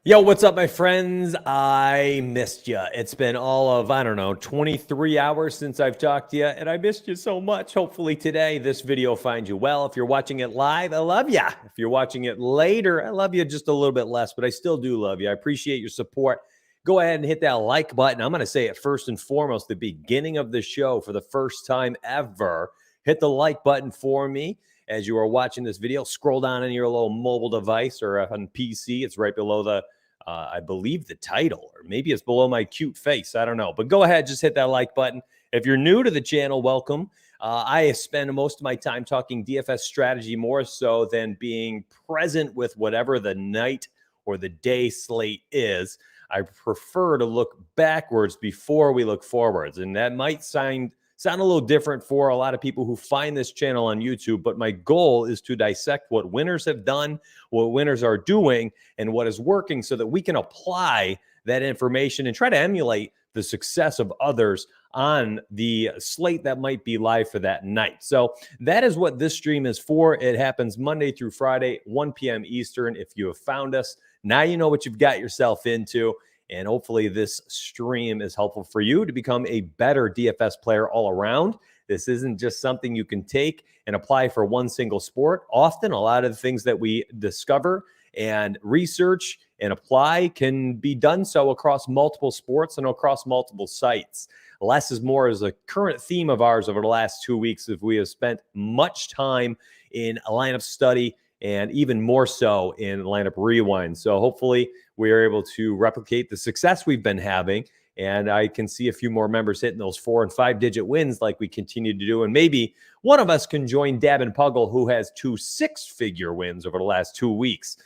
Yo, what's up, my friends? I missed you. It's been all of, 23 hours since I've talked to you, and I missed you so much. Hopefully today, this video finds you well. If you're watching it live, I love you. If you're watching it later, I love you just a little bit less, but I still do love you. I appreciate your support. Go ahead and hit that like button. I'm going to say it first and foremost, the beginning of the show for the first time ever. Hit the like button for me. As you are watching this video, scroll down on your little mobile device or on PC. It's right below the I believe the title, or maybe it's below my cute face. I don't know. But go ahead, just hit that like button. If you're new to the channel, welcome. I spend most of my time talking DFS strategy more so than being present with whatever the night or the day slate is. I prefer to look backwards before we look forwards. And that might sound a little different for a lot of people who find this channel on YouTube, but my goal is to dissect what winners have done, what winners are doing, and what is working so that we can apply that information and try to emulate the success of others on the slate that might be live for that night. So that is what this stream is for. It happens Monday through Friday, 1 p.m. Eastern. If you have found us, now you know what you've got yourself into. And hopefully this stream is helpful for you to become a better DFS player all around. This isn't just something you can take and apply for one single sport. Often, a lot of the things that we discover and research and apply can be done so across multiple sports and across multiple sites. Less is more is a current theme of ours over the last 2 weeks, as we have spent much time in a lineup study and even more so in lineup rewind. So hopefully we are able to replicate the success we've been having. And I can see a few more members hitting those 4- and 5-digit wins like we continue to do. And maybe one of us can join Dab and Puggle, who has 2 6-figure wins over the last 2 weeks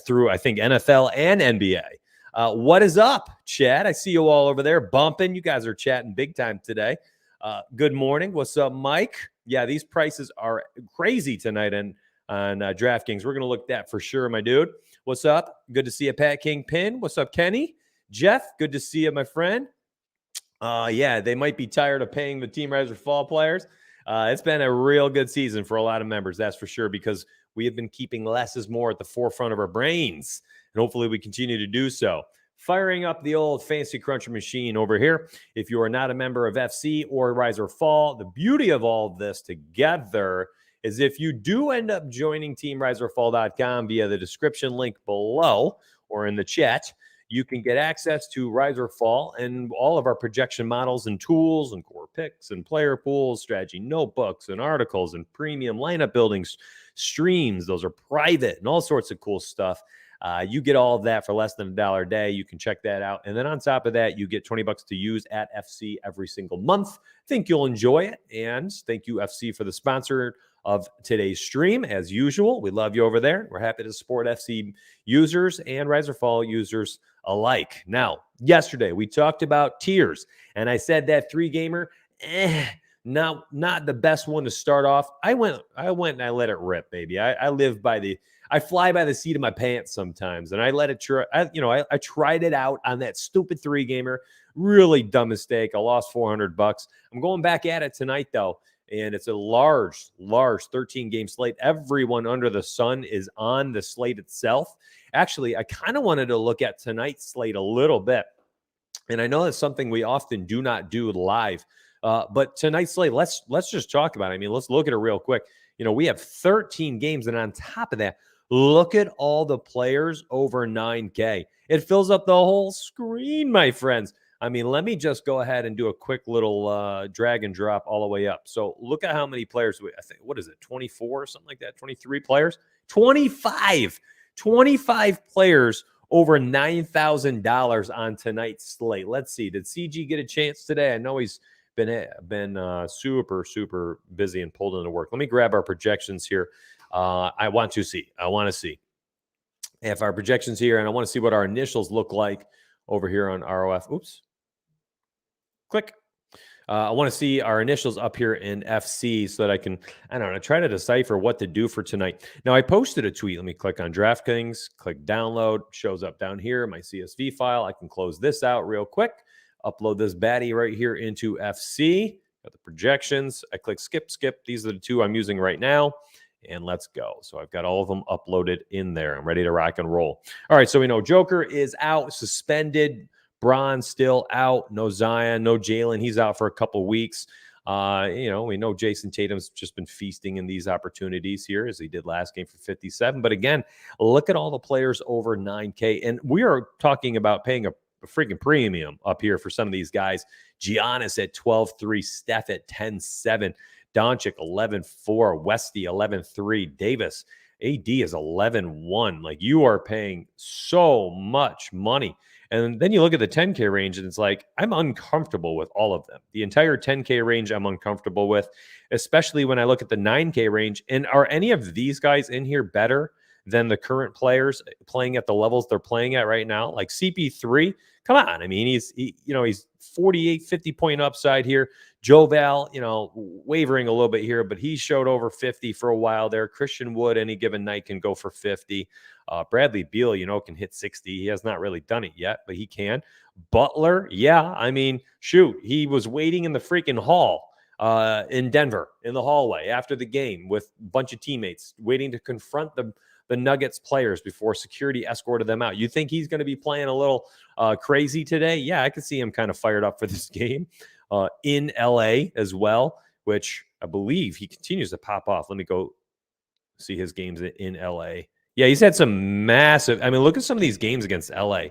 through, I think, NFL and NBA. What is up, Chad? I see you all over there bumping. You guys are chatting big time today. Good morning. What's up, Mike? Yeah, these prices are crazy tonight on Draftkings. We're going to look at that for sure, my dude. What's up? Good to see you, Pat Kingpin. What's up, Kenny? Jeff, good to see you, my friend. Yeah, they might be tired of paying the Team Riser Fall players. It's been a real good season for a lot of members, that's for sure, because we have been keeping less is more at the forefront of our brains, and hopefully we continue to do so. Firing up the old fancy cruncher machine over here. If you are not a member of FC or Rise or Fall, the beauty of all of this together is if you do end up joining TeamRiserFall.com via the description link below or in the chat, you can get access to Rise or Fall and all of our projection models and tools and core picks and player pools, strategy notebooks and articles and premium lineup building streams. Those are private and all sorts of cool stuff. You get all of that for less than $1 a day. You can check that out. And then on top of that, you get $20 to use at FC every single month. I think you'll enjoy it. And thank you, FC, for the sponsor of today's stream. As usual, we love you over there. We're happy to support FC users and Rise or Fall users alike. Now, yesterday we talked about tiers, and I said that 3-gamer, not the best one to start off. I went and I let it rip, baby. I fly by the seat of my pants sometimes, and I let it try. I tried it out on that stupid 3-gamer. Really dumb mistake. I lost $400. I'm going back at it tonight though. And it's a large 13-game slate. Everyone under the sun is on the slate itself. Actually, I kind of wanted to look at tonight's slate a little bit. And I know that's something we often do not do live. But tonight's slate, let's just talk about it. I mean, let's look at it real quick. We have 13 games. And on top of that, look at all the players over 9K. It fills up the whole screen, my friends. I mean, let me just go ahead and do a quick little drag and drop all the way up. So look at how many players I think, what is it, 24 or something like that? 23 players? 25 players over $9,000 on tonight's slate. Let's see. Did CG get a chance today? I know he's been super busy and pulled into work. Let me grab our projections here. I want to see if our projections here, and I want to see what our initials look like over here on ROF. Oops. Click. I want to see our initials up here in FC so that I can, try to decipher what to do for tonight. Now, I posted a tweet. Let me click on Draftkings, click download, shows up down here, my CSV file. I can close this out real quick, upload this baddie right here into FC. Got the projections. I click skip. These are the 2 I'm using right now. And let's go. So I've got all of them uploaded in there. I'm ready to rock and roll. All right, so we know Joker is out, suspended. Bron still out. No Zion, no Jalen. He's out for a couple weeks. We know Jason Tatum's just been feasting in these opportunities here as he did last game for 57. But again, look at all the players over 9K. And we are talking about paying a freaking premium up here for some of these guys. Giannis at 12-3, Steph at 10-7, Doncic 11-4, Westy 11-3, Davis, AD is 11-1. Like, you are paying so much money. And then you look at the 10K range and it's like, I'm uncomfortable with all of them. The entire 10K range I'm uncomfortable with, especially when I look at the 9K range. And are any of these guys in here better than the current players playing at the levels they're playing at right now? Like CP3, come on. I mean, he's 48, 50 point upside here. Joval, wavering a little bit here, but he showed over 50 for a while there. Christian Wood, any given night, can go for 50. Bradley Beal, can hit 60. He has not really done it yet, but he can. Butler, yeah. I mean, shoot, he was waiting in the freaking hall in Denver in the hallway after the game with a bunch of teammates waiting to confront the Nuggets players before security escorted them out. You think he's going to be playing a little crazy today? Yeah, I could see him kind of fired up for this game in LA as well, which I believe he continues to pop off. Let me go see his games in LA. Yeah, he's had some massive. I mean, look at some of these games against LA.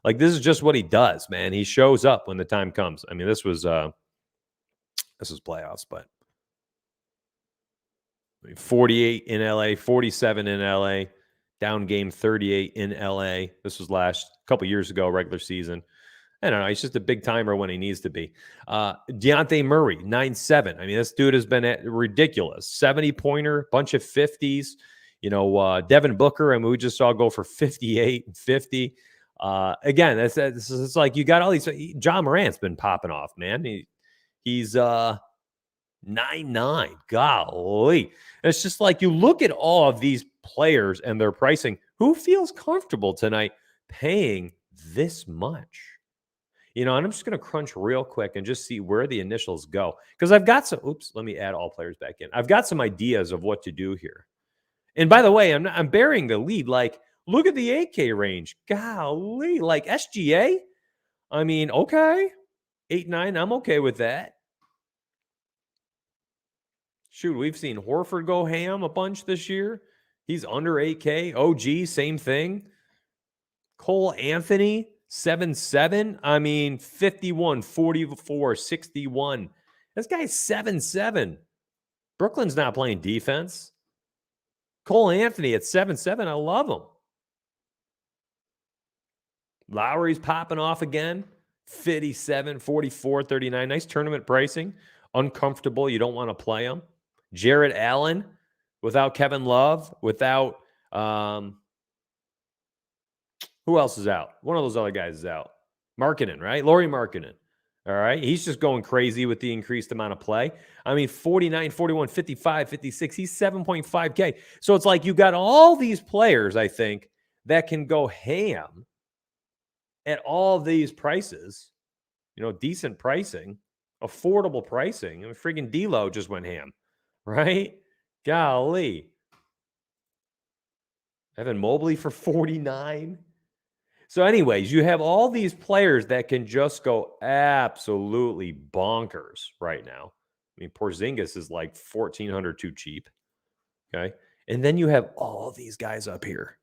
Like, this is just what he does, man. He shows up when the time comes. I mean, this was playoffs, but 48 in LA, 47 in LA, down game 38 in LA. This was a couple years ago, regular season. I don't know. He's just a big timer when he needs to be. Dejounte Murray, 9-7. I mean, this dude has been ridiculous. 70-pointer, bunch of 50s. Devin Booker, I mean, we just saw go for 58 and 50. Again, it's like you got all these. John Morant's been popping off, man. He's 9-9. Golly. It's just like you look at all of these players and their pricing. Who feels comfortable tonight paying this much? And I'm just going to crunch real quick and just see where the initials go. Because I've got let me add all players back in. I've got some ideas of what to do here. And by the way, I'm burying the lead. Like, look at the 8K range. Golly, like SGA. I mean, okay. 8-9, I'm okay with that. Shoot, we've seen Horford go ham a bunch this year. He's under 8K. OG, same thing. Cole Anthony, 7-7. I mean, 51, 44, 61. This guy's 7-7. Brooklyn's not playing defense. Cole Anthony at 7-7. I love him. Lowry's popping off again. 57, 44, 39. Nice tournament pricing. Uncomfortable. You don't want to play him. Jarrett Allen without Kevin Love, without who else is out? One of those other guys is out. Markkanen, right? Lauri Markkanen. All right. He's just going crazy with the increased amount of play. I mean, 49, 41, 55, 56. He's 7.5K. So it's like you got all these players, I think, that can go ham at all these prices. Decent pricing, affordable pricing. I mean, friggin' D'Lo just went ham, right? Golly. Evan Mobley for 49. So anyways, you have all these players that can just go absolutely bonkers right now. I mean, Porzingis is like 1,400 too cheap. Okay. And then you have all these guys up here.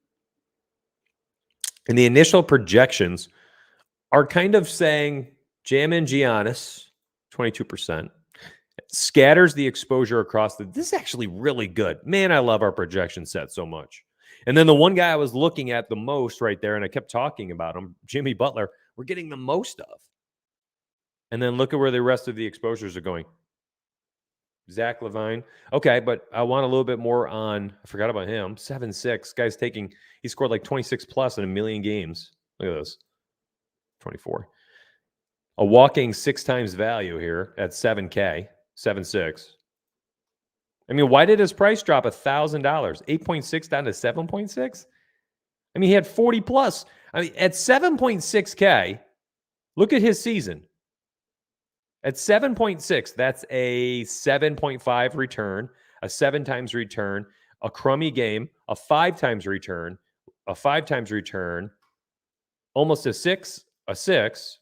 And the initial projections are kind of saying jam in Giannis, 22%. Scatters the exposure across this is actually really good. Man, I love our projection set so much. And then the one guy I was looking at the most right there, and I kept talking about him, Jimmy Butler, we're getting the most of. And then look at where the rest of the exposures are going. Zach Levine. Okay, but I want a little bit more on, I forgot about him, 7-6. Guy's he scored like 26 plus in a million games. Look at this. 24. A walking 6 times value here at 7K, 7-6. I mean, why did his price drop $1,000? 8.6 down to 7.6? I mean, he had 40 plus. I mean, at 7.6K, look at his season. At 7.6, that's a 7.5 return, a 7 times return, a crummy game, a 5 times return, a 5 times return, almost a 6,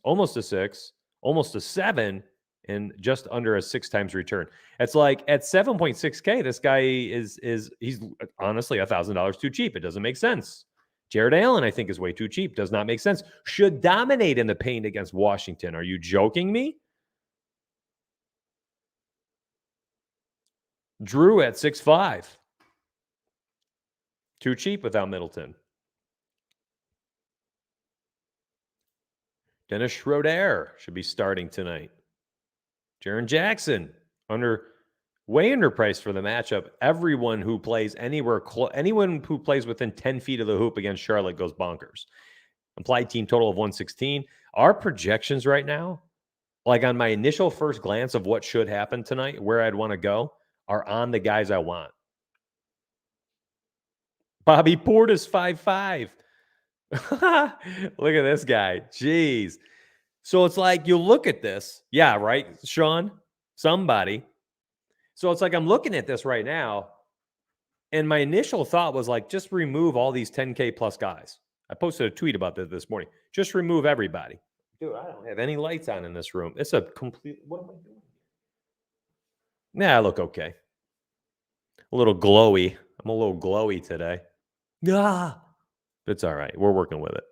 almost a 6, almost a 7, and just under a 6 times return. It's like at 7.6K, this guy he's honestly $1,000 too cheap. It doesn't make sense. Jared Allen, I think, is way too cheap. Does not make sense. Should dominate in the paint against Washington. Are you joking me? Drew at 6'5". Too cheap without Middleton. Dennis Schroeder should be starting tonight. Jaren Jackson, way underpriced for the matchup. Everyone who plays anyone who plays within 10 feet of the hoop against Charlotte goes bonkers. Implied team total of 116. Our projections right now, like on my initial first glance of what should happen tonight, where I'd want to go, are on the guys I want. Bobby Portis 5'5". Look at this guy. Jeez. So it's like you look at this. Yeah, right, Sean? Somebody. So it's like I'm looking at this right now, and my initial thought was like, just remove all these 10K plus guys. I posted a tweet about this morning. Just remove everybody. Dude, I don't have any lights on in this room. It's a complete, what am I doing? Nah, I look okay. A little glowy. I'm a little glowy today. Ah, it's all right. We're working with it.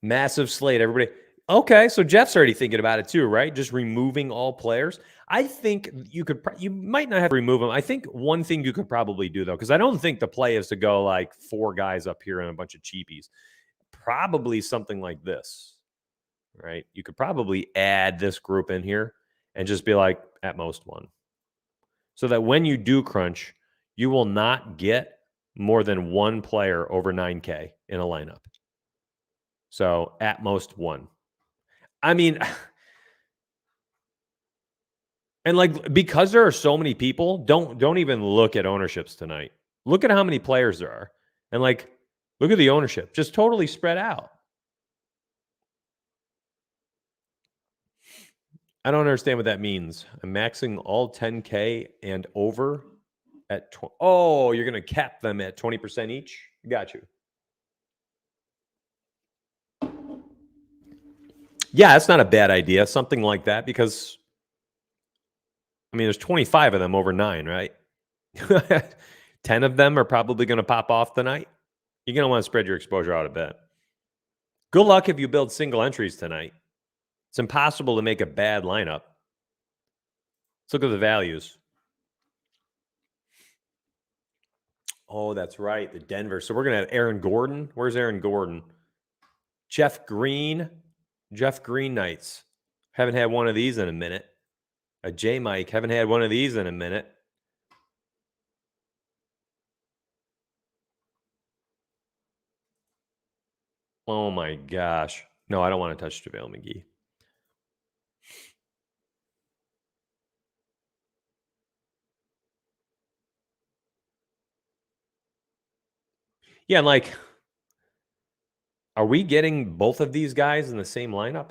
Massive slate, everybody. Okay, so Jeff's already thinking about it too, right? Just removing all players. I think you might not have to remove them. I think one thing you could probably do though, because I don't think the play is to go like 4 guys up here and a bunch of cheapies. Probably something like this, right? You could probably add this group in here and just be like at most 1. So that when you do crunch, you will not get more than 1 player over 9K in a lineup. So at most 1. I mean, and like because there are so many people, don't even look at ownerships tonight. Look at how many players there are. And like look at the ownership. Just totally spread out. I don't understand what that means. I'm maxing all 10K and over at oh, you're going to cap them at 20% each? Got you. Yeah, that's not a bad idea. Something like that because I mean, there's 25 of them over 9, right? 10 of them are probably going to pop off tonight. You're going to want to spread your exposure out a bit. Good luck if you build single entries tonight. It's impossible to make a bad lineup. Let's look at the values. Oh, that's right. The Denver. So we're going to have Aaron Gordon. Where's Aaron Gordon? Jeff Green. Jeff Green Knights. Haven't had one of these in a minute. A J Mike. Haven't had one of these in a minute. Oh my gosh. No, I don't want to touch JaVale McGee. Yeah, and like, are we getting both of these guys in the same lineup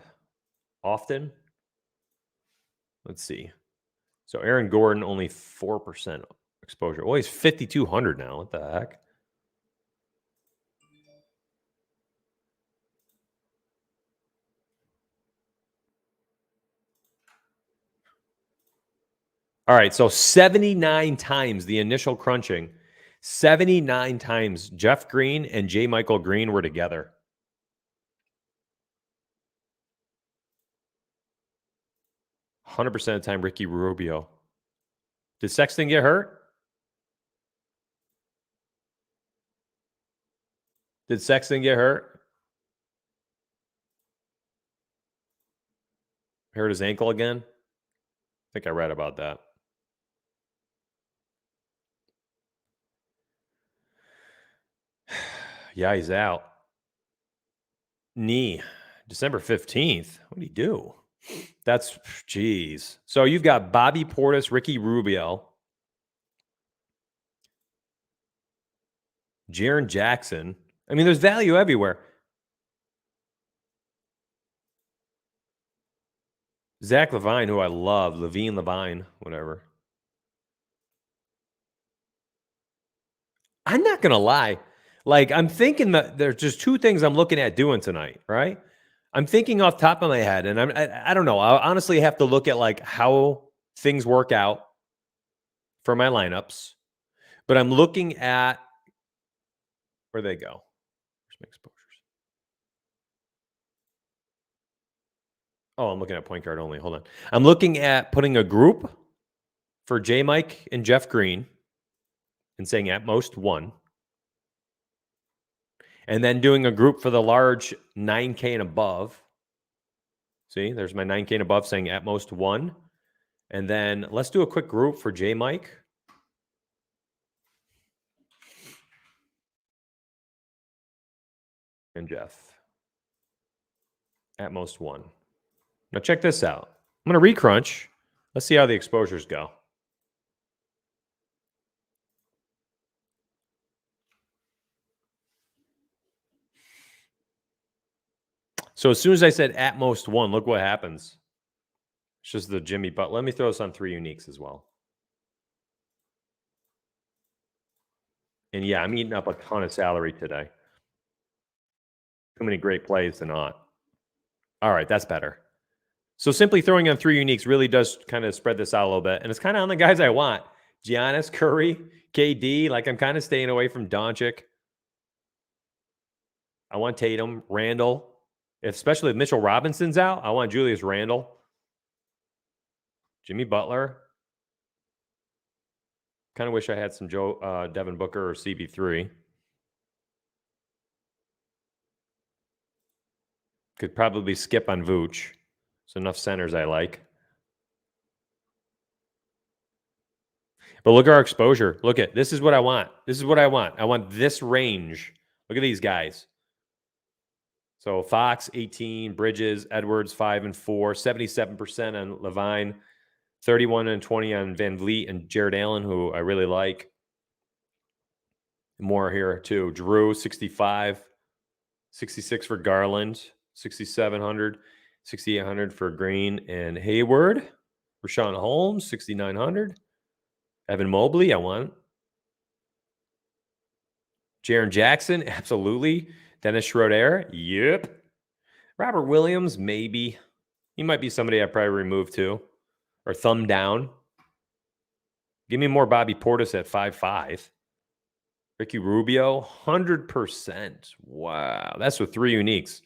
often? Let's see. So Aaron Gordon, only 4% exposure. Oh, he's 5,200 now. What the heck? All right, so 79 times the initial crunching, 79 times Jeff Green and J. Michael Green were together. 100% of the time, Ricky Rubio. Did Sexton get hurt? Did Sexton get hurt? Hurt his ankle again? I think I read about that. Yeah, he's out. Knee. December 15th. What did he do? That's, geez. So you've got Bobby Portis, Ricky Rubio, Jaren Jackson. I mean, there's value everywhere. Zach Levine, who I love. Levine, whatever. I'm not gonna lie. Like, I'm thinking that there's just two things I'm looking at doing tonight, right? I'm thinking off the top of my head, and I don't know. I honestly have to look at like how things work out for my lineups, but I'm looking at where they go. Where's my exposures? Oh, I'm looking at point guard only. Hold on. I'm looking at putting a group for J. Mike and Jeff Green and saying at most one, and then doing a group for the large 9K and above. See, there's my 9K and above saying at most one. And then let's do a quick group for J. Mike. And Jeff. At most one. Now check this out. I'm going to recrunch. Let's see how the exposures go. So as soon as I said at most one, look what happens. It's just the Jimmy Butler. Let me throw this on 3 uniques as well. And yeah, I'm eating up a ton of salary today. Too many great plays to not. All right, that's better. So simply throwing on 3 uniques really does kind of spread this out a little bit. And it's kind of on the guys I want. Giannis, Curry, KD. Like, I'm kind of staying away from Doncic. I want Tatum, Randall. Especially if Mitchell Robinson's out, I want Julius Randle. Jimmy Butler. Kind of wish I had some Devin Booker or CB3. Could probably skip on Vooch. There's enough centers I like. But look at our exposure. Look at this is what I want. This is what I want. I want this range. Look at these guys. So Fox 18, Bridges, Edwards 5 and 4, 77% on Levine, 31 and 20 on Van Vliet and Jared Allen, who I really like. More here too. Drew 65, 66 for Garland, 6,700, 6,800 for Green and Hayward. Rashawn Holmes 6,900. Evan Mobley, I want. Jaren Jackson, absolutely. Dennis Schroeder, yep. Robert Williams, maybe. He might be somebody I'd probably remove too. Or thumb down. Give me more Bobby Portis at 5'5". Ricky Rubio, 100%. Wow. That's with 3 uniques.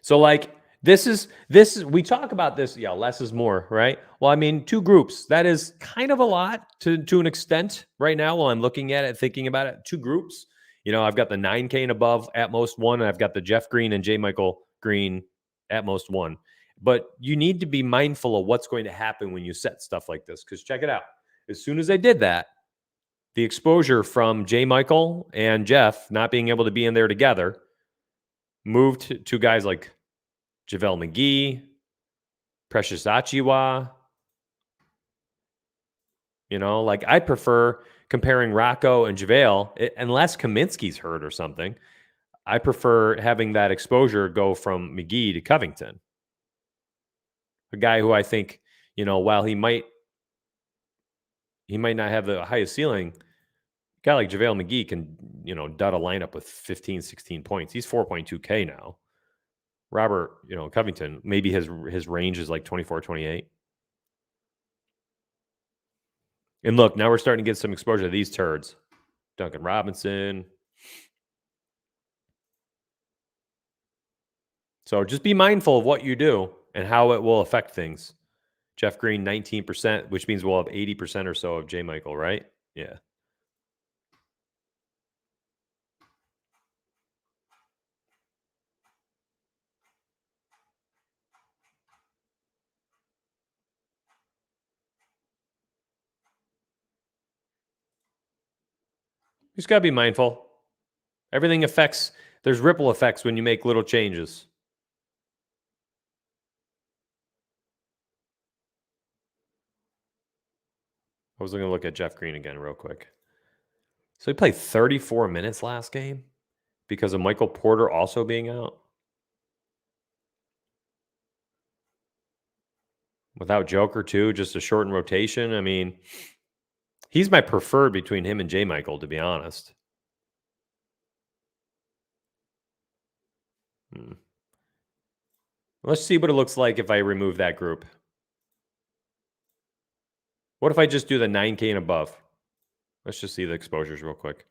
So like this is we talk about this, yeah, less is more, right? Well, I mean, 2 groups. That is kind of a lot to an extent right now while I'm looking at it, thinking about it. 2 groups. You know, I've got the 9K and above at most one, and I've got the Jeff Green and J. Michael Green at most one. But you need to be mindful of what's going to happen when you set stuff like this. Because check it out. As soon as I did that, the exposure from J. Michael and Jeff not being able to be in there together moved to guys like JaVale McGee, Precious Achiuwa. You know, like I prefer comparing Rocco and JaVale, unless Kaminsky's hurt or something. I prefer having that exposure go from McGee to Covington. A guy who I think, you know, while he might not have the highest ceiling, a guy like JaVale McGee can, you know, dud a lineup with 15, 16 points. He's 4.2K now. Robert, you know, Covington, maybe his range is like 24, 28. And look, now we're starting to get some exposure to these turds. Duncan Robinson. So just be mindful of what you do and how it will affect things. Jeff Green, 19%, which means we'll have 80% or so of J. Michael, right? Yeah. You just got to be mindful. Everything affects, there's ripple effects when you make little changes. I was going to look at Jeff Green again real quick. So he played 34 minutes last game because of Michael Porter also being out. Without Joker too, just a shortened rotation. I mean, he's my preferred between him and J. Michael, to be honest. Let's see what it looks like if I remove that group. What if I just do the 9K and above? Let's just see the exposures real quick.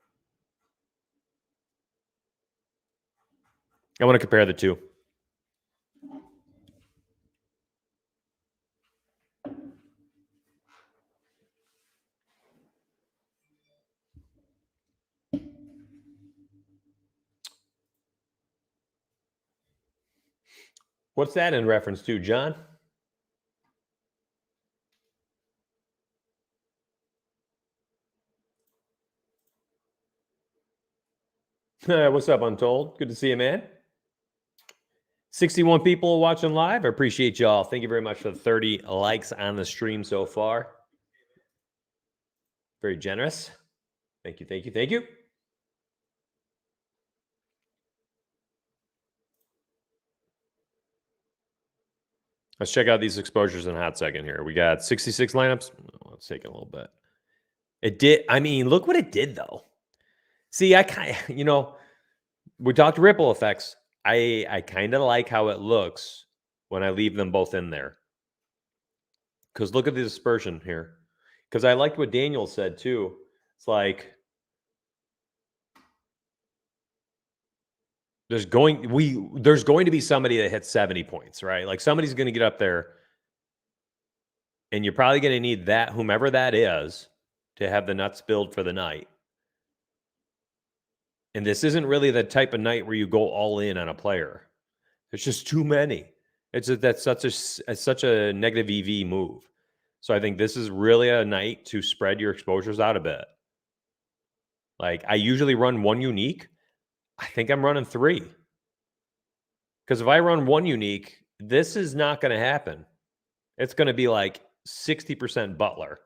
I want to compare the two. What's that in reference to, John? What's up, Untold? Good to see you, man. 61 people watching live. I appreciate y'all. Thank you very much for the 30 likes on the stream so far. Very generous. Thank you, thank you, thank you. Let's check out these exposures in a hot second here. We got 66 lineups. Oh, it's taking a little bit. It did. I mean, look what it did, though. See, I kind of, we talked ripple effects. I kind of like how it looks when I leave them both in there. Because look at the dispersion here. Because I liked what Daniel said, too. It's like there's going to be somebody that hits 70 points, right? Like somebody's going to get up there, and you're probably going to need that, whomever that is, to have the nuts build for the night. And this isn't really the type of night where you go all in on a player. There's just too many. That's such a negative EV move. So I think this is really a night to spread your exposures out a bit. Like I usually run one unique. I think I'm running 3. Because if I run one unique, this is not going to happen. It's going to be like 60% Butler,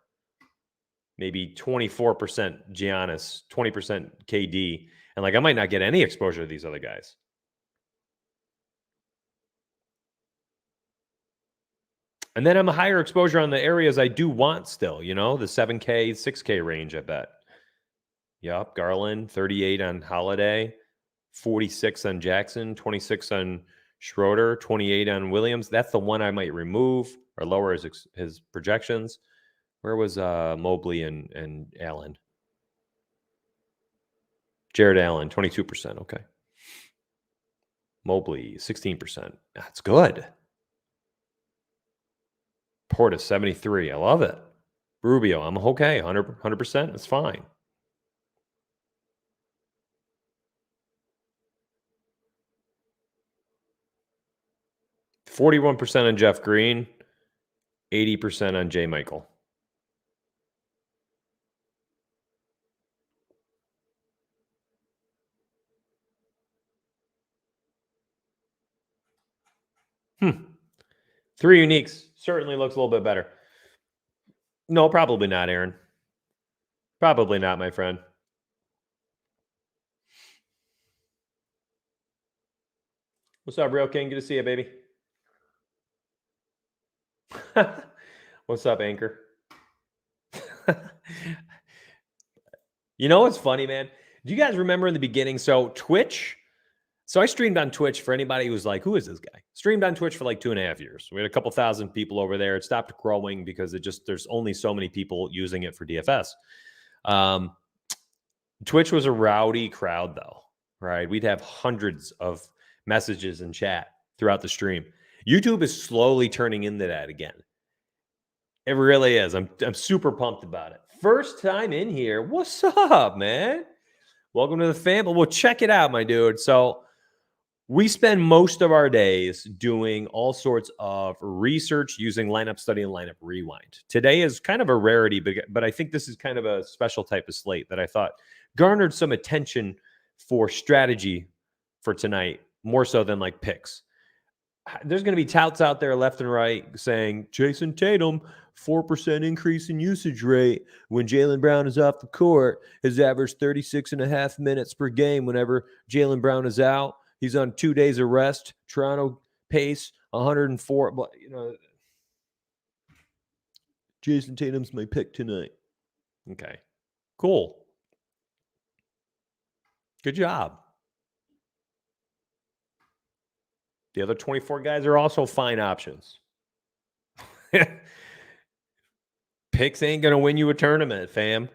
maybe 24% Giannis, 20% KD. And like I might not get any exposure to these other guys. And then I'm a higher exposure on the areas I do want still, the 7K, 6K range, I bet. Yup, Garland, 38 on Holiday, 46 on Jackson, 26 on Schroeder, 28 on Williams. That's the one I might remove or lower his projections. Where was Mobley and Allen? Jared Allen, 22%. Okay. Mobley, 16%. That's good. Portis, 73. I love it. Rubio, I'm okay. 100%. It's fine. %41 on Jeff Green, 80% on J. Michael. Three uniques certainly looks a little bit better. No, probably not, Aaron. Probably not, my friend. What's up, Real King? Good to see you, baby. What's up, Anchor? You know what's funny, man? Do you guys remember in the beginning? So Twitch. So I streamed on Twitch for anybody who's like, who is this guy? Streamed on Twitch for like 2.5 years. We had a couple thousand people over there. It stopped growing because there's only so many people using it for DFS. Twitch was a rowdy crowd though, right? We'd have hundreds of messages in chat throughout the stream. YouTube is slowly turning into that again. It really is. I'm super pumped about it. First time in here. What's up, man? Welcome to the family. Well, check it out, my dude. So we spend most of our days doing all sorts of research using lineup study and lineup rewind. Today is kind of a rarity, but I think this is kind of a special type of slate that I thought garnered some attention for strategy for tonight, more so than like picks. There's going to be touts out there left and right saying Jason Tatum, 4% increase in usage rate when Jaylen Brown is off the court. His average 36.5 minutes per game whenever Jaylen Brown is out. He's on 2 days of rest. Toronto pace 104. But Jason Tatum's my pick tonight. Okay, cool. Good job. The other 24 guys are also fine options. Picks ain't going to win you a tournament, fam.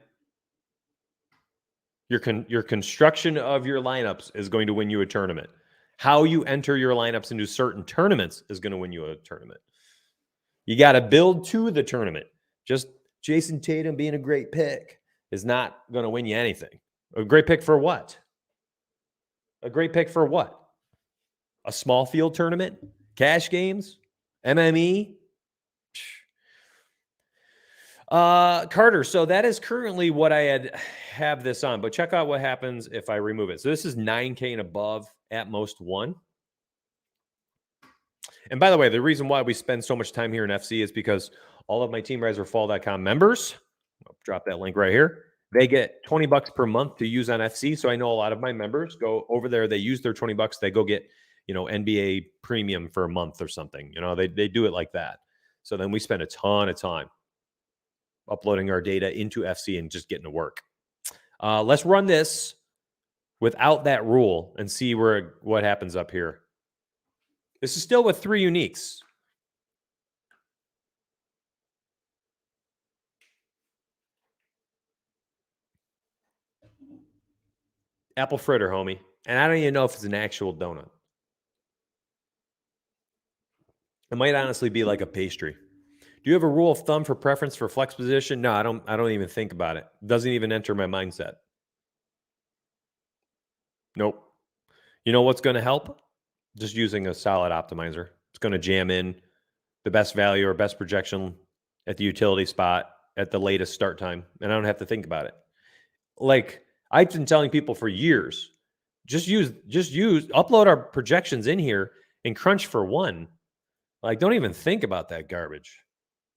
Your construction of your lineups is going to win you a tournament. How you enter your lineups into certain tournaments is going to win you a tournament. You got to build to the tournament. Just Jason Tatum being a great pick is not going to win you anything. A great pick for what? A great pick for what? A small field tournament? Cash games? MME? Carter, so that is currently what I have this on, but check out what happens if I remove it. So this is 9K and above, at most 1. And by the way, the reason why we spend so much time here in FC is because all of my TeamRiserFall.com members, I'll drop that link right here, they get $20 per month to use on FC. So I know a lot of my members go over there, they use their $20, they go get, NBA premium for a month or something. They do it like that. So then we spend a ton of time uploading our data into FC and just getting to work. Let's run this without that rule and see what happens up here. This is still with 3 uniques. Apple fritter, homie. And I don't even know if it's an actual donut. It might honestly be like a pastry. Do you have a rule of thumb for preference for flex position? No, I don't even think about it. It doesn't even enter my mindset. Nope. You know what's going to help? Just using a solid optimizer. It's going to jam in the best value or best projection at the utility spot at the latest start time, and I don't have to think about it. Like I've been telling people for years, just upload our projections in here and crunch for 1. Like, don't even think about that garbage.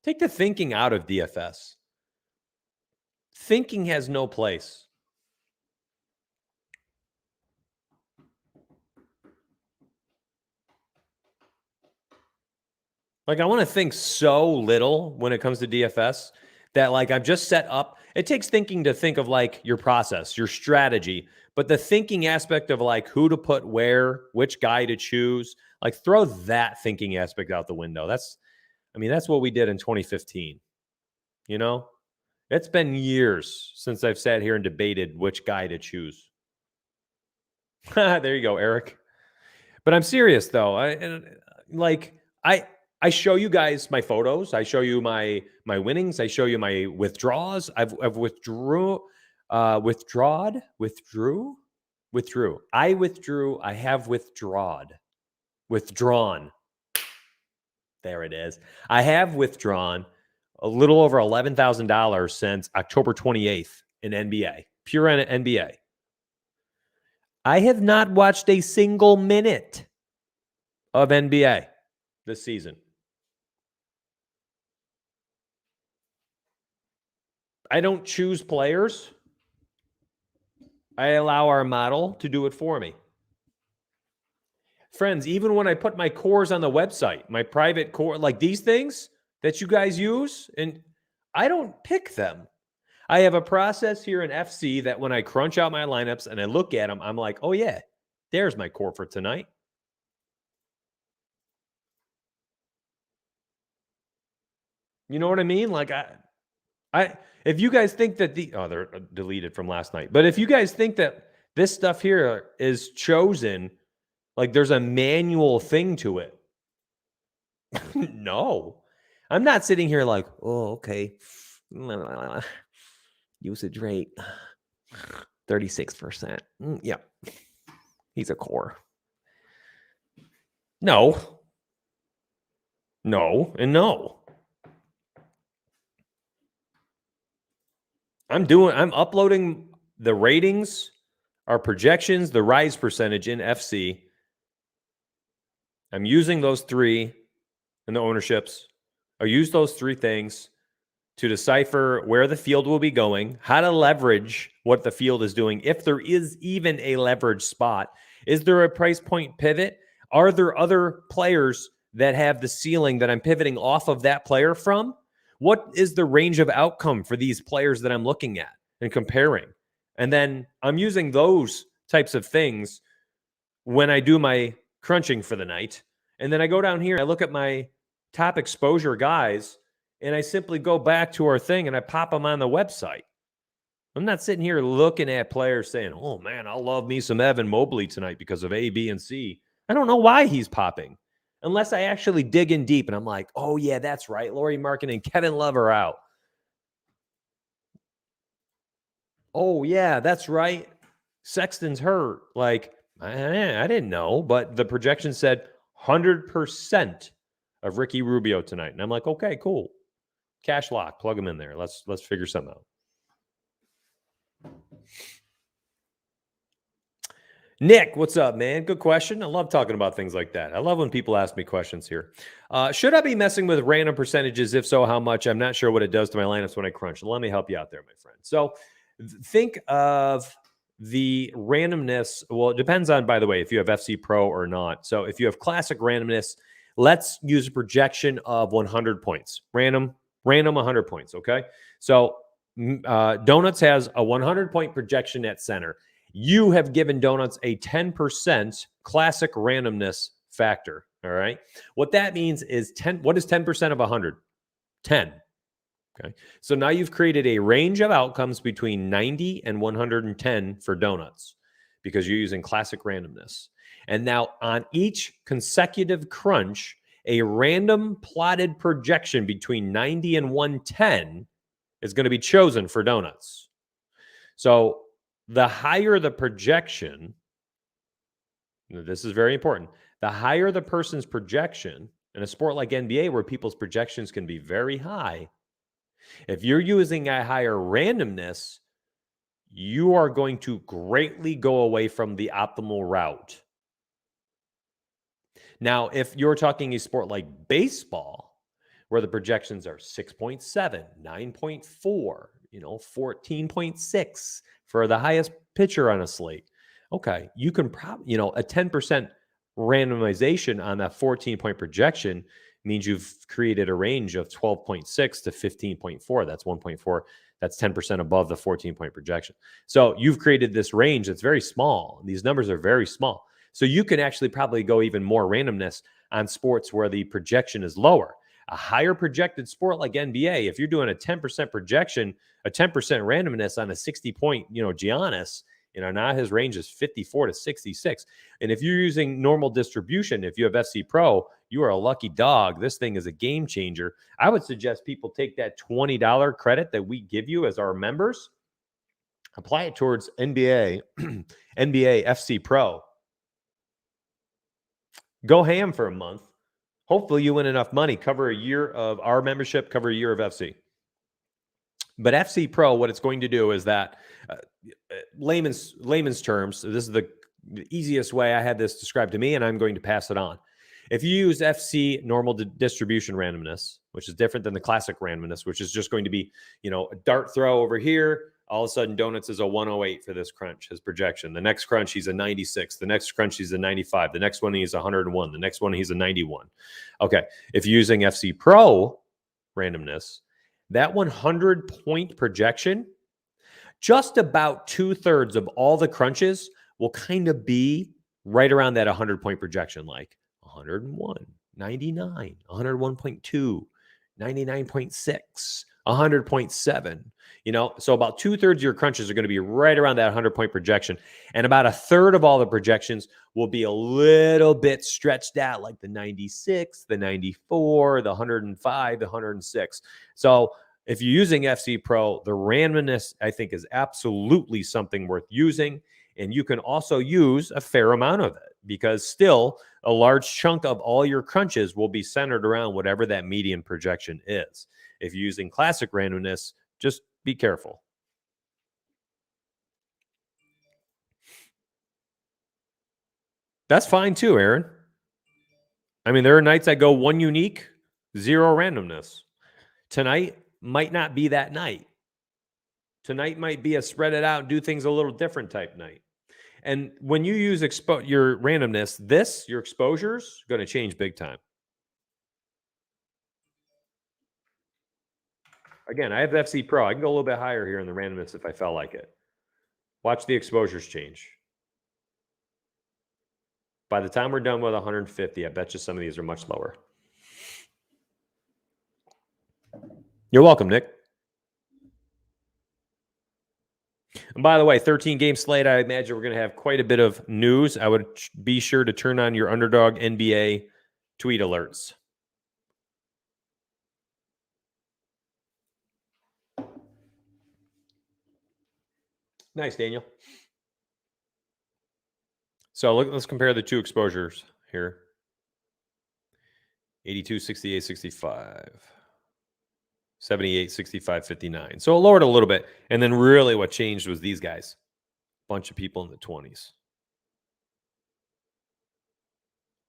Take the thinking out of DFS. Thinking has no place. Like, I want to think so little when it comes to DFS that, like, I'm just set up. It takes thinking to think of, like, your process, your strategy. But the thinking aspect of, like, who to put where, which guy to choose, like, throw that thinking aspect out the window. That's what we did in 2015. It's been years since I've sat here and debated which guy to choose. There you go, Eric. But I'm serious, though. I show you guys my photos. I show you my winnings. I show you my withdrawals. I withdrew. I have withdrawn. There it is. I have withdrawn a little over $11,000 since October 28th in NBA, pure NBA. I have not watched a single minute of NBA this season. I don't choose players. I allow our model to do it for me. Friends, even when I put my cores on the website, my private core, like these things that you guys use, and I don't pick them. I have a process here in FC that when I crunch out my lineups and I look at them, I'm like, oh yeah, there's my core for tonight. You know what I mean? Like if you guys think that they're deleted from last night, but if you guys think that this stuff here is chosen, like there's a manual thing to it. No, I'm not sitting here like, oh, okay. Usage rate, 36%. Yeah. He's a core. No, and no. I'm uploading the ratings, our projections, the rise percentage in FC. I'm using those 3 and the ownerships. I use those 3 things to decipher where the field will be going, how to leverage what the field is doing, if there is even a leverage spot. Is there a price point pivot? Are there other players that have the ceiling that I'm pivoting off of that player from? What is the range of outcome for these players that I'm looking at and comparing? And then I'm using those types of things when I do my crunching for the night. And then I go down here, I look at my top exposure guys, and I simply go back to our thing and I pop them on the website. I'm not sitting here looking at players saying, oh man, I'll love me some Evan Mobley tonight because of A, B, and C. I don't know why he's popping unless I actually dig in deep and I'm like, oh yeah, that's right. Lauri Markkanen and Kevin Love are out. Oh yeah, that's right. Sexton's hurt. Like, I didn't know, but the projection said 100% of Ricky Rubio tonight. And I'm like, okay, cool. Cash lock, plug him in there. Let's figure something out. Nick, what's up, man? Good question. I love talking about things like that. I love when people ask me questions here. Should I be messing with random percentages? If so, how much? I'm not sure what it does to my lineups when I crunch. Let me help you out there, my friend. So think of the randomness. Well, it depends on, by the way, if you have FC Pro or not. So if you have classic randomness, let's use a projection of 100 points. Random 100 points, okay? So Donuts has a 100-point projection at center. You have given Donuts a 10% classic randomness factor. All right. What that means is 10. What is 10% of 100? 10. Okay. So now you've created a range of outcomes between 90 and 110 for Donuts because you're using classic randomness. And now on each consecutive crunch, a random plotted projection between 90 and 110 is going to be chosen for Donuts. So the higher the projection, this is very important, the higher the person's projection in a sport like NBA where people's projections can be very high, if you're using a higher randomness, you are going to greatly go away from the optimal route. Now, if you're talking a sport like baseball, where the projections are 6.7, 9.4, 14.6 for the highest pitcher on a slate. Okay, you can probably, a 10% randomization on that 14-point projection means you've created a range of 12.6 to 15.4. That's 1.4. That's 10% above the 14-point projection. So you've created this range that's very small. These numbers are very small. So you can actually probably go even more randomness on sports where the projection is lower. A higher projected sport like NBA, if you're doing a 10% projection, a 10% randomness on a 60-point, Giannis, now his range is 54 to 66. And if you're using normal distribution, if you have FC Pro, you are a lucky dog. This thing is a game changer. I would suggest people take that $20 credit that we give you as our members, apply it towards NBA, NBA FC Pro. Go ham for a month. Hopefully you win enough money, cover a year of our membership, cover a year of FC. But FC Pro, what it's going to do is that, layman's terms, this is the easiest way I had this described to me, and I'm going to pass it on. If you use FC normal distribution randomness, which is different than the classic randomness, which is just going to be, a dart throw over here, all of a sudden Donuts is a 108 for this crunch, his projection. The next crunch, he's a 96. The next crunch, he's a 95. The next one, he's 101. The next one, he's a 91. Okay, if you're using FC Pro randomness, that 100-point projection, just about 2/3 of all the crunches will kind of be right around that 100-point projection, like 101, 99, 101.2, 99.6, 100.7. So about 2/3 of your crunches are going to be right around that 100-point projection. And about 1/3 of all the projections will be a little bit stretched out, like the 96, the 94, the 105, the 106. So if you're using FC Pro, the randomness, I think, is absolutely something worth using. And you can also use a fair amount of it because still a large chunk of all your crunches will be centered around whatever that median projection is. If you're using classic randomness, just be careful. That's fine too, Aaron. I mean, there are nights I go one unique, zero randomness. Tonight might not be that night. Tonight might be a spread it out, do things a little different type night. And when you use your randomness, your exposure's going to change big time. Again, I have FC Pro. I can go a little bit higher here in the randomness if I felt like it. Watch the exposures change. By the time we're done with 150, I bet you some of these are much lower. You're welcome, Nick. And by the way, 13-game slate, I imagine we're going to have quite a bit of news. I would be sure to turn on your Underdog NBA tweet alerts. Nice, Daniel. So let's compare the two exposures here. 82, 68, 65. 78, 65, 59. So it lowered a little bit. And then really what changed was these guys. Bunch of people in the 20s.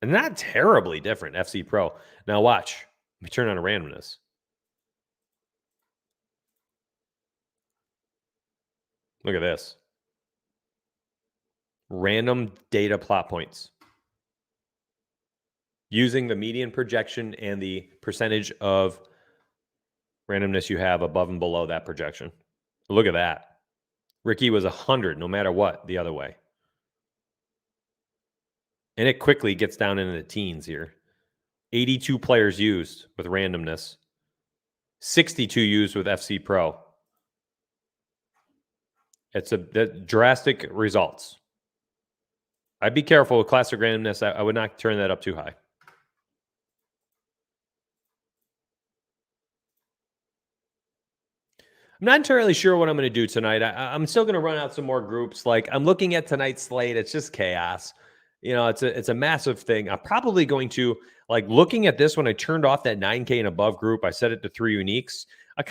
And not terribly different, FC Pro. Now watch. Let me turn on a randomness. Look at this. Random data plot points. Using the median projection and the percentage of randomness you have above and below that projection. Look at that. Ricky was 100 no matter what the other way. And it quickly gets down into the teens here. 82 players used with randomness. 62 used with FC Pro. It's drastic results. I'd be careful with classic randomness. I would not turn that up too high. I'm not entirely sure what I'm going to do tonight. I'm still going to run out some more groups. Like, I'm looking at tonight's slate. It's just chaos. You know, it's a massive thing. I'm probably going to, like, looking at this when I turned off that 9K and above group, I set it to 3 uniques. I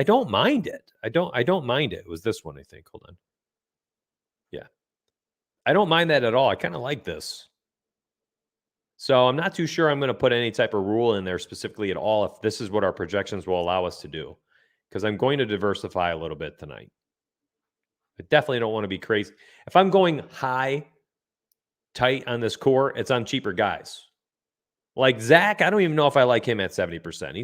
don't mind it. I don't mind it. It was this one, I think. Hold on. Yeah. I don't mind that at all. I kind of like this. So I'm not too sure I'm going to put any type of rule in there specifically at all if this is what our projections will allow us to do. Because I'm going to diversify a little bit tonight. I definitely don't want to be crazy. If I'm going high, tight on this core, it's on cheaper guys. Like Zach, I don't even know if I like him at 70%.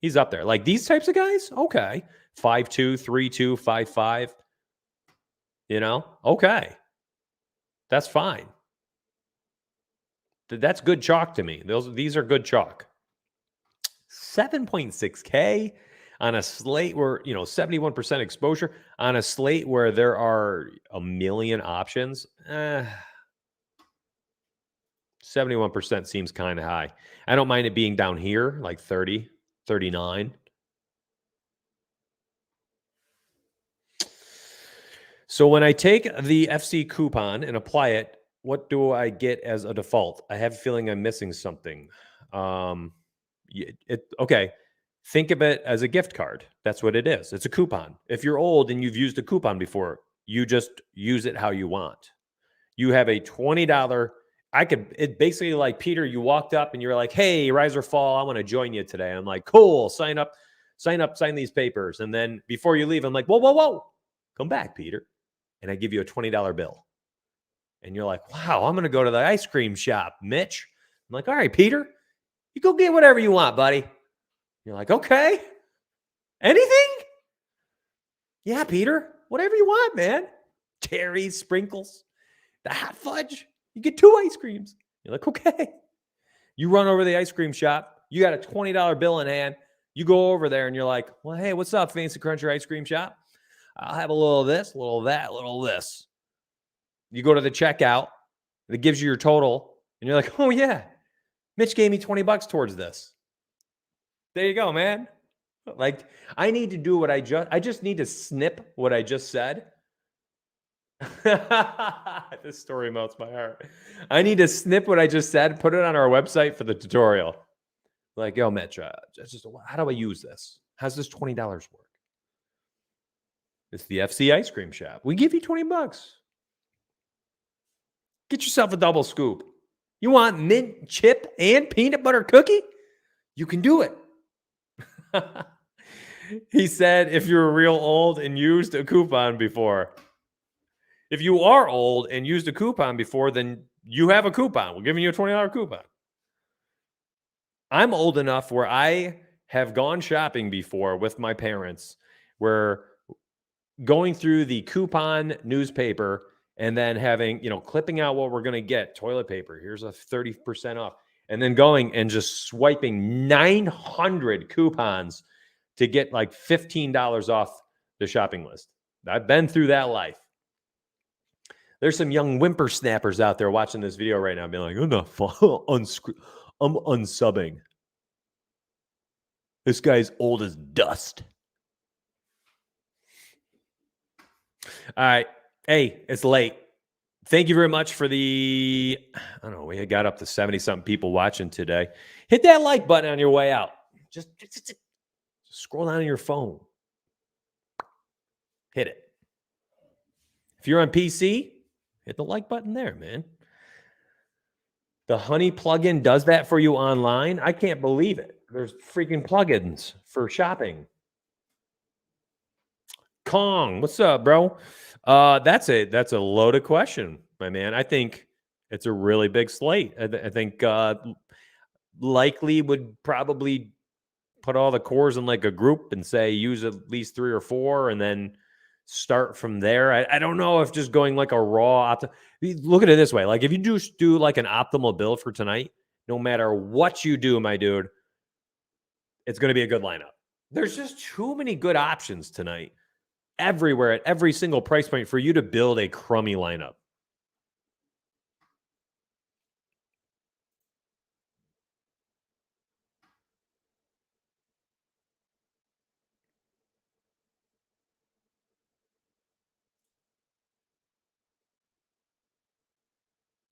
He's up there. Like these types of guys, okay. 5'2", 3'2", 5'5". You know, okay. That's fine. That's good chalk to me. These are good chalk. 7.6K on a slate where, 71% exposure on a slate where there are a million options. 71% seems kind of high. I don't mind it being down here, like 30, 39. So when I take the FC coupon and apply it, what do I get as a default? I have a feeling I'm missing something. Okay. Think of it as a gift card. That's what it is. It's a coupon. If you're old and you've used a coupon before, you just use it how you want. You have a $20. It's basically like, Peter, you walked up and you're like, hey, rise or fall, I want to join you today. I'm like, cool, sign up, sign these papers. And then before you leave, I'm like, whoa, come back, Peter. And I give you a $20 bill. And you're like, wow, I'm going to go to the ice cream shop, Mitch. I'm like, all right, Peter, you go get whatever you want, buddy. You're like, okay. Anything? Yeah, Peter, whatever you want, man. Cherries, sprinkles, the hot fudge. You get 2 ice creams. You're like, okay. You run over to the ice cream shop. You got a $20 bill in hand. You go over there and you're like, well, hey, what's up, Fancy Cruncher Ice Cream Shop? I'll have a little of this, a little of that, a little of this. You go to the checkout. It gives you your total. And you're like, oh, yeah. Mitch gave me $20 towards this. There you go, man. Like, I need to do I just need to snip what I just said. This story melts my heart. I need to snip what I just said, put it on our website for the tutorial. Like, yo, Mitch, how do I use this? How's this $20 work? It's the FC ice cream shop. We give you $20. Get yourself a double scoop. You want mint chip and peanut butter cookie? You can do it. He said, if you're real old and used a coupon before. If you are old and used a coupon before, then you have a coupon. We're giving you a $20 coupon. I'm old enough where I have gone shopping before with my parents. We're going through the coupon newspaper and then having, clipping out what we're going to get. Toilet paper, here's a 30% off. And then going and just swiping 900 coupons to get like $15 off the shopping list. I've been through that life. There's some young whippersnappers out there watching this video right now being like, I'm not I'm unsubbing. This guy's old as dust. All right. Hey, it's late. Thank you very much for we got up to 70-something people watching today. Hit that like button on your way out. Just scroll down on your phone. Hit it. If you're on PC, hit the like button there, man. The Honey plugin does that for you online. I can't believe it. There's freaking plugins for shopping. Kong, what's up, bro? That's a loaded question, my man. I think it's a really big slate. I think likely would probably put all the cores in like a group and say use at least 3 or 4 and then start from there. I don't know if just going like a raw look at it this way. Like if you do like an optimal build for tonight, no matter what you do, my dude, it's going to be a good lineup. There's just too many good options tonight everywhere at every single price point for you to build a crummy lineup.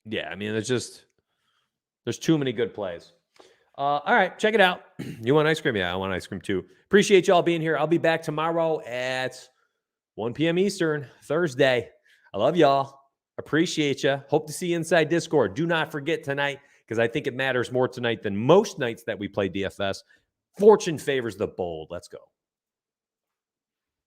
Yeah, I mean, there's too many good plays. All right, check it out. You want ice cream? Yeah, I want ice cream too. Appreciate y'all being here. I'll be back tomorrow at 1 p.m. Eastern, Thursday. I love y'all. Appreciate you. Hope to see you inside Discord. Do not forget tonight, because I think it matters more tonight than most nights that we play DFS. Fortune favors the bold. Let's go.